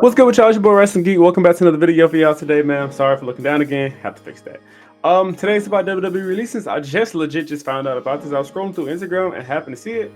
What's good with y'all? It's your boy Wrestling Geek. Welcome back to another video for y'all today, man. I'm sorry for looking down again. Have to fix that. Today's about WWE releases. I just found out about this. I was scrolling through Instagram and happened to see it.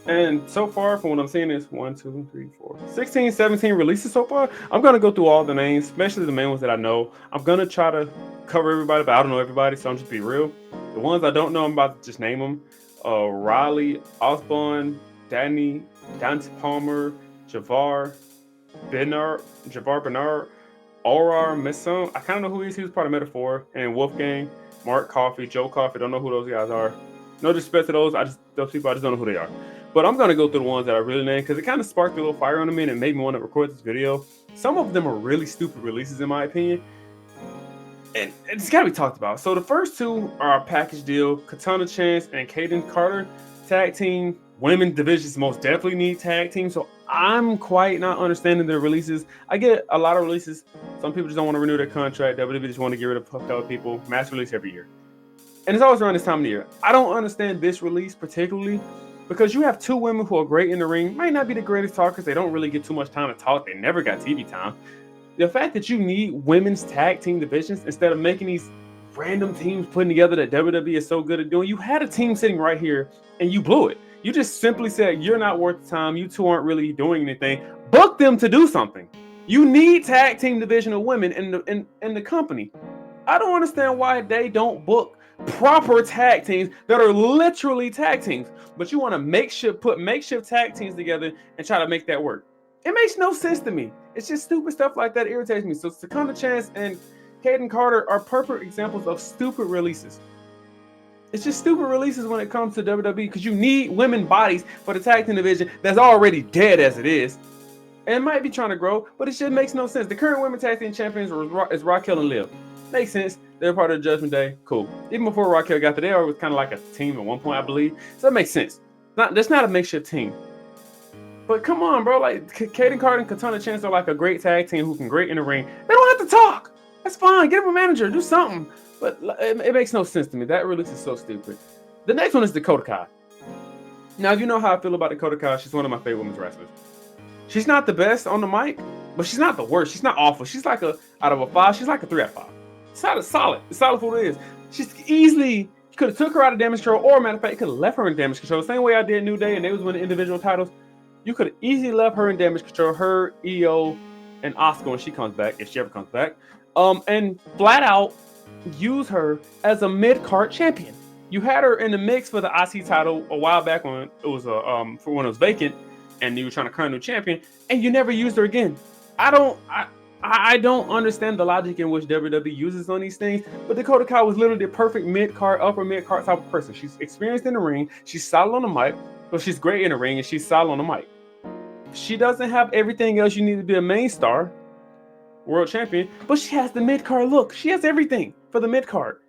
And so far, from what I'm seeing, is 1, 2, 3, 4, 16, 17 releases so far. I'm gonna go through all the names, especially the main ones that I know. I'm gonna try to cover everybody, but I don't know everybody, so I'm just be real. The ones I don't know, I'm about to just name them. Riley, Osborne, Dante Palmer, Javar Bernard, Aurar Messon. I kind of know who he is. He was part of Metaphor. And Wolfgang, Mark Coffey, Joe Coffey. Don't know who those guys are. No disrespect to those. Those people, I just don't know who they are. But I'm going to go through the ones that I really named because it kind of sparked a little fire under me and it made me want to record this video. Some of them are really stupid releases in my opinion. And it's got to be talked about. So the first two are a package deal. Katana Chance and Kaden Carter. Tag team. Women divisions most definitely need tag team. So I'm quite not understanding their releases. I get a lot of releases. Some people just don't want to renew their contract. WWE just want to get rid of fucked up people. Mass release every year. And it's always around this time of the year. I don't understand this release particularly because you have two women who are great in the ring. Might not be the greatest talkers. They don't really get too much time to talk. They never got TV time. The fact that you need women's tag team divisions instead of making these random teams putting together that WWE is so good at doing. You had a team sitting right here and you blew it. You just simply said, you're not worth the time. You two aren't really doing anything. Book them to do something. You need tag team division of women in the company. I don't understand why they don't book proper tag teams that are literally tag teams. But you want to put makeshift tag teams together and try to make that work. It makes no sense to me. It's just stupid stuff like that irritates me. So Sakana Chance and Kaden Carter are perfect examples of stupid releases. It's just stupid releases when it comes to WWE because you need women bodies for the tag team division that's already dead as it is. And it might be trying to grow, but it just makes no sense. The current women tag team champions is Raquel and Liv. Makes sense. They're part of the Judgment Day. Cool. Even before Raquel got there, it was kind of like a team at one point, I believe. So that makes sense. That's not a makeshift team. But come on, bro. Like Kaden Carter and Katana Chance are like a great tag team who can great in the ring. They don't have to talk. That's fine. Get them a manager. Do something. But it makes no sense to me. That release is so stupid. The next one is Dakota Kai. Now, you know how I feel about Dakota Kai. She's one of my favorite women's wrestlers. She's not the best on the mic, but she's not the worst. She's not awful. She's like out of a 5, she's like a 3 out of 5. It's solid. It's solid for what it is. She's easily, you could have took her out of damage control, or matter of fact, you could have left her in damage control. The same way I did New Day, and they was winning individual titles. You could have easily left her in damage control, her, EO, and Asuka when she comes back, if she ever comes back. And flat out use her as a mid-card champion. You had her in the mix for the IC title a while back when it was for when it was vacant, and you were trying to crown a new champion, and you never used her again. I don't understand the logic in which WWE uses on these things, but Dakota Kai was literally the perfect mid-card, upper mid-card type of person. She's experienced in the ring, she's solid on the mic, but she's great in the ring, and she's solid on the mic. She doesn't have everything else you need to be a main star, world champion, but she has the mid-card look. She has everything for the mid-card.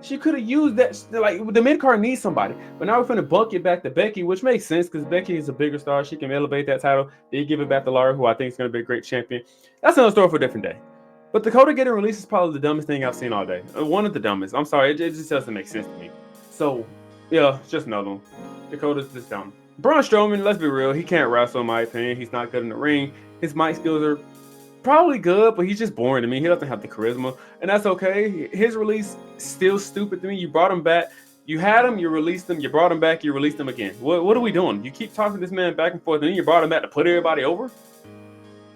She could have used that. Like, the mid-card needs somebody. But now we're going to bunk it back to Becky, which makes sense because Becky is a bigger star. She can elevate that title. They give it back to Lara, who I think is going to be a great champion. That's another story for a different day. But Dakota getting released is probably the dumbest thing I've seen all day. One of the dumbest. I'm sorry. It just doesn't make sense to me. So, yeah, it's just another one. Dakota's just dumb. Braun Strowman, let's be real. He can't wrestle, in my opinion. He's not good in the ring. His mic skills are probably good, but he's just boring to me. He doesn't have the charisma, and that's okay. His release still stupid to me. You brought him back. You had him, you released him. You brought him back, you released him again. What are we doing? You keep talking to this man back and forth, and then you brought him back to put everybody over?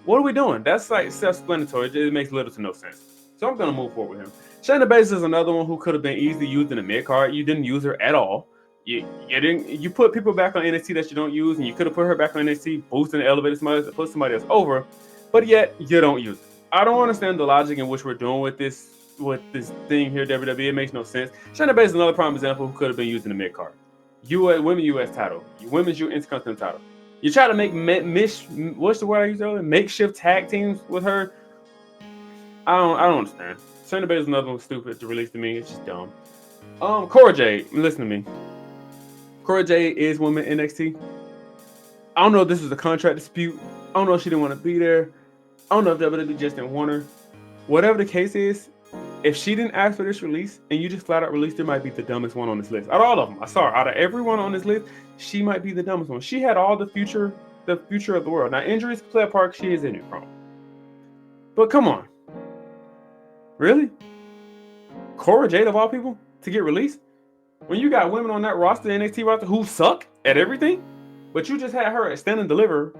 What are we doing? That's like self-explanatory. It makes little to no sense. So I'm going to move forward with him. Shayna Baszler is another one who could have been easily used in the mid-card. You didn't use her at all. You put people back on NXT that you don't use, and you could have put her back on NXT, boosting the elevator somebody to put somebody else over, but yet you don't use it. I don't understand the logic in which we're doing with this thing here, WWE. It makes no sense. Shayna Baszler is another prime example who could have been used in the mid card. Women US title, women's Intercontinental title. You try to make what's the word I used earlier? Makeshift tag teams with her. I don't understand. Shayna Baszler is another one stupid to release to me. It's just dumb. Cora Jade, listen to me. Cora Jade is women NXT. I don't know if this was a contract dispute. I don't know if she didn't want to be there. I don't know if WWE just didn't want her. Whatever the case is, If she didn't ask for this release and you just flat out released it, might be the dumbest one on this list. Out of all of them, I saw her. Out of everyone on this list, she might be the dumbest one. She had all the future of the world. Now injuries play a part. She is injury prone. But come on, really? Cora Jade of all people to get released? When you got women on that roster, NXT roster, who suck at everything, but you just had her at Stand and Deliver,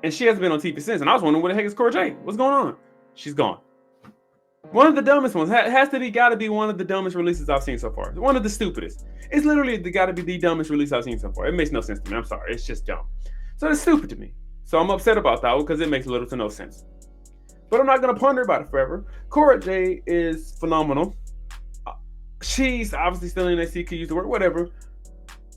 and she hasn't been on TV since. And I was wondering, what the heck is Cora Jade? What's going on? She's gone. One of the dumbest ones. Has to be, gotta be one of the dumbest releases I've seen so far. One of the stupidest. It's literally gotta be the dumbest release I've seen so far. It makes no sense to me. I'm sorry. It's just dumb. So it's stupid to me. So I'm upset about that one because it makes little to no sense. But I'm not gonna ponder about it forever. Cora Jade is phenomenal. She's obviously still in NXT, could use the word, whatever.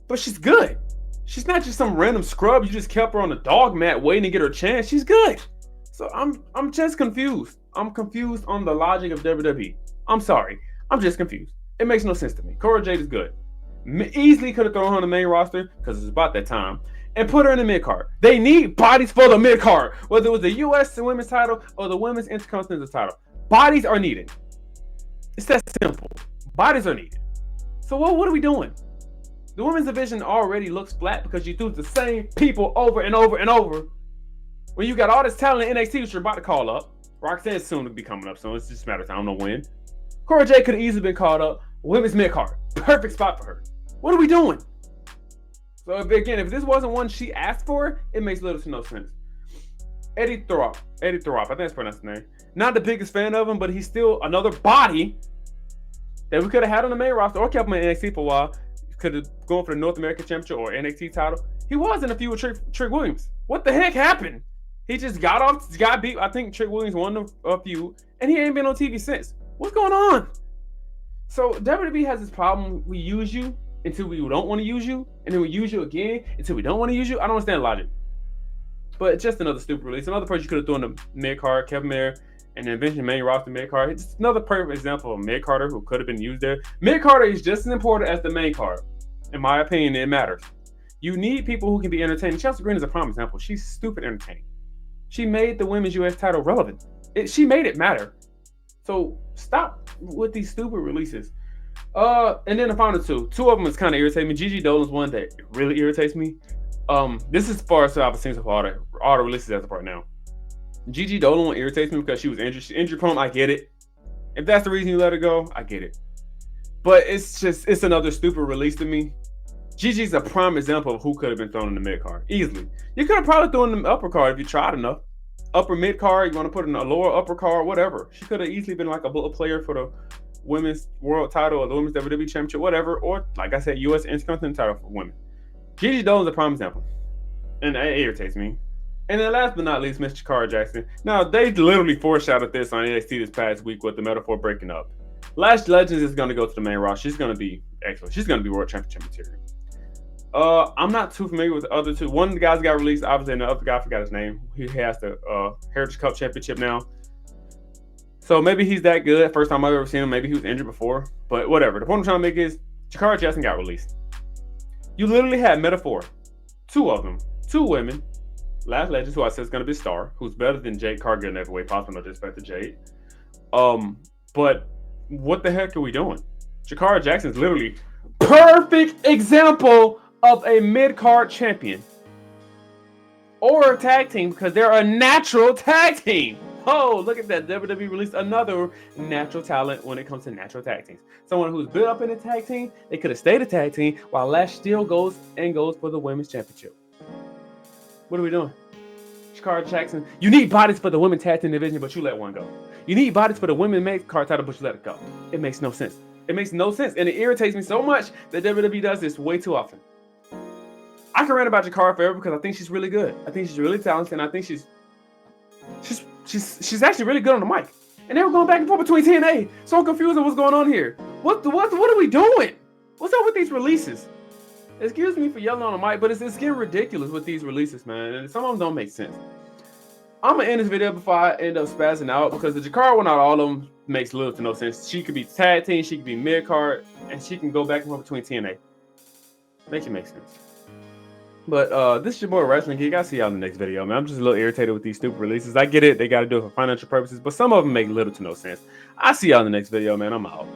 But she's good. She's not just some random scrub. You just kept her on the dog mat waiting to get her chance. She's good. So I'm just confused. I'm confused on the logic of WWE. I'm sorry. I'm just confused. It makes no sense to me. Cora Jade is good. Easily could have thrown her on the main roster because it's about that time and put her in the mid card. They need bodies for the mid card, whether it was the U.S. women's title or the women's intercontinental title. Bodies are needed. It's that simple. Bodies are needed. So what are we doing? The women's division already looks flat because you do the same people over and over and over. When you got all this talent in NXT, which you're about to call up, Roxanne's soon to be coming up, so it's just a matter of time. I don't know when. Cora Jade could have easily been called up. Women's mid card, perfect spot for her. What are we doing? So if this wasn't one she asked for, it makes little to no sense. Eddie Thorpe, I think that's pronounced his name. Not the biggest fan of him, but he's still another body that we could have had on the main roster or kept him in NXT for a while. Could have gone for the North American Championship or NXT title. He was in a feud with Trick Williams. What the heck happened? He just got beat. I think Trick Williams won a feud, and he ain't been on TV since. What's going on? So WWE has this problem. We use you until we don't want to use you, and then we use you again until we don't want to use you. I don't understand the logic. But it's just another stupid release. Another person you could have thrown the mid card, kept him there, and then eventually main roster mid card. It's another perfect example of mid carder who could have been used there. Mid carder is just as important as the main card. In my opinion, it matters. You need people who can be entertaining. Chelsea Green is a prime example. She's stupid entertaining. She made the women's U.S. title relevant. She made it matter. So stop with these stupid releases. And then the final two of them is kind of irritating me. Gigi Dolan's one that really irritates me. This is as far as I've seen so far, all the releases as of right now. Gigi Dolan irritates me because she was injured. She's injury prone. I get it. If that's the reason you let her go, I get it. But it's another stupid release to me. Gigi's a prime example of who could have been thrown in the mid card easily. You could have probably thrown in the upper card if you tried enough. Upper mid card, you want to put in a lower upper card, whatever. She could have easily been like a player for the women's world title or the women's WWE championship, whatever. Or like I said, U.S. Intercontinental title for women. Gigi Dolan's a prime example, and it irritates me. And then last but not least, Miss Jakara Jackson. Now they literally foreshadowed this on NXT this past week with the Metaphor breaking up. Lash Legends is going to go to the main roster. She's going to be world championship material. I'm not too familiar with the other two. One of the guys got released, obviously, and the other guy, I forgot his name. He has the Heritage Cup Championship now. So maybe he's that good. First time I've ever seen him. Maybe he was injured before. But whatever. The point I'm trying to make is Jakara Jackson got released. You literally had Metaphor. Two of them. Two women. Lash Legends, who I said is going to be a star, who's better than Jade Cargill in every way possible. No disrespect to Jade. But what the heck are we doing? Jakara Jackson's literally perfect example of a mid-card champion or a tag team because they're a natural tag team. Oh, look at that. WWE released another natural talent when it comes to natural tag teams. Someone who's built up in a tag team, they could have stayed a tag team while Lash still goes for the women's championship. What are we doing? Jakara Jackson, you need bodies for the women's tag team division, but you let one go. You need bodies for the women's mid-card title, but you let it go. It makes no sense. It makes no sense, and it irritates me so much that WWE does this way too often. I can rant about Jakara forever because I think she's really good. I think she's really talented, and I think she's actually really good on the mic. And they were going back and forth between TNA. So I'm confused on what's going on here. What are we doing? What's up with these releases? Excuse me for yelling on the mic, but it's getting ridiculous with these releases, man. And some of them don't make sense. I'm gonna end this video before I end up spazzing out because the Jakara one, not all of them makes little to no sense. She could be tag team, she could be mid card, and she can go back and forth between TNA. Make it make sense. But this is your boy Wrestling Geek. I'll see y'all in the next video, man. I'm just a little irritated with these stupid releases. I get it, they got to do it for financial purposes, but some of them make little to no sense. I'll see y'all in the next video, man. I'm out.